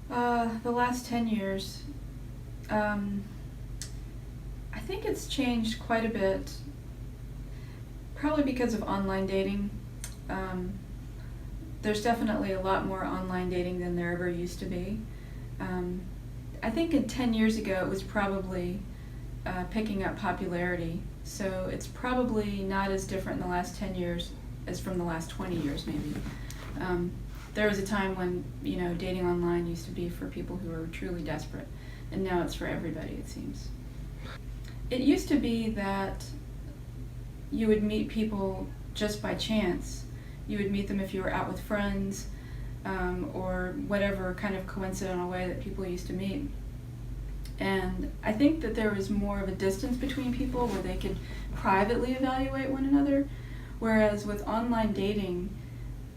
The last 10 years, um, I think it's changed quite a bit, probably because of online dating. Um, there's definitely a lot more online dating than there ever used to be. Um, I think 10 years ago it was probably picking up popularity, so it's probably not as different in the last 10 years as from the last 20 years, maybe. Um, there was a time when, dating online used to be for people who were truly desperate, and now it's for everybody, it seems. It used to be that you would meet people just by chance. You would meet them if you were out with friends, or whatever kind of coincidental way that people used to meet. And I think that there was more of a distance between people where they could privately evaluate one another. Whereas with online dating,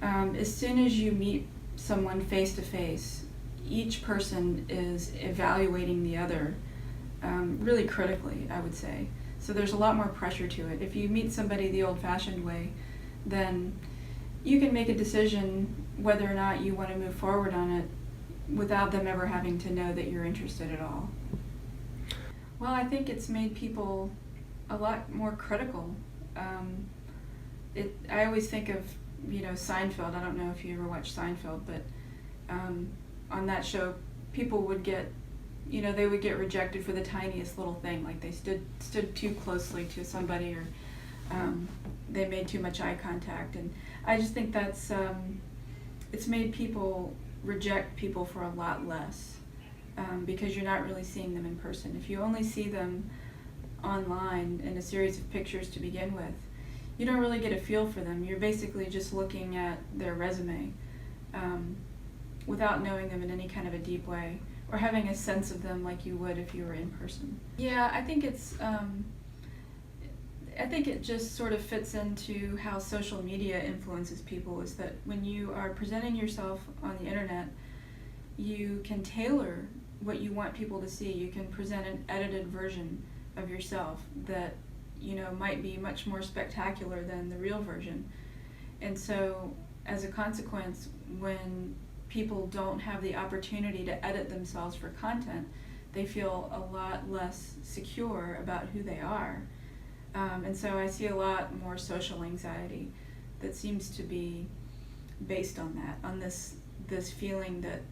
as soon as you meet someone face to face, each person is evaluating the other really critically, I would say. So there's a lot more pressure to it. If you meet somebody the old-fashioned way, then you can make a decision whether or not you want to move forward on it without them ever having to know that you're interested at all. Well, I think it's made people a lot more critical. I always think of, Seinfeld. I don't know if you ever watched Seinfeld, but on that show, people would get, they would get rejected for the tiniest little thing, like they stood too closely to somebody, or they made too much eye contact. And I just think that's it's made people reject people for a lot less, because you're not really seeing them in person. If you only see them online in a series of pictures to begin with, you don't really get a feel for them. You're basically just looking at their resume without knowing them in any kind of a deep way, or having a sense of them like you would if you were in person. Yeah, I think it just sort of fits into how social media influences people, is that when you are presenting yourself on the internet, you can tailor what you want people to see. You can present an edited version of yourself that, might be much more spectacular than the real version. And so, as a consequence, when people don't have the opportunity to edit themselves for content, they feel a lot less secure about who they are. And so I see a lot more social anxiety that seems to be based on that, on this feeling that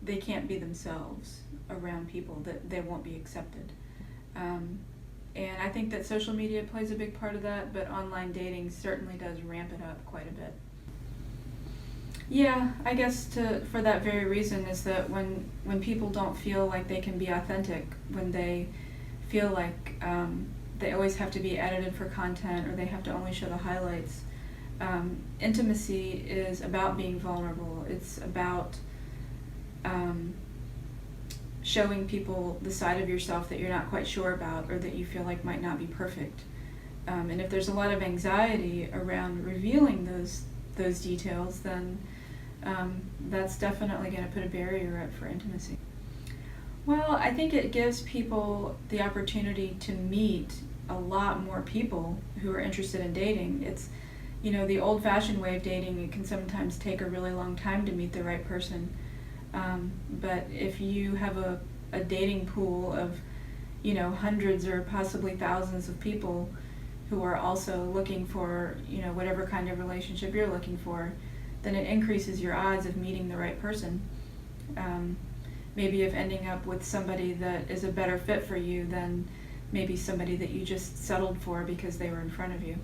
they can't be themselves around people, that they won't be accepted. And I think that social media plays a big part of that, but online dating certainly does ramp it up quite a bit. Yeah, I guess for that very reason, is that when people don't feel like they can be authentic, when they feel like they always have to be edited for content, or they have to only show the highlights, intimacy is about being vulnerable. It's about showing people the side of yourself that you're not quite sure about, or that you feel like might not be perfect. And if there's a lot of anxiety around revealing those details, then that's definitely going to put a barrier up for intimacy. Well, I think it gives people the opportunity to meet a lot more people who are interested in dating. It's, the old-fashioned way of dating, it can sometimes take a really long time to meet the right person. But if you have a dating pool of, hundreds or possibly thousands of people who are also looking for, whatever kind of relationship you're looking for, then it increases your odds of meeting the right person. Maybe of ending up with somebody that is a better fit for you than maybe somebody that you just settled for because they were in front of you.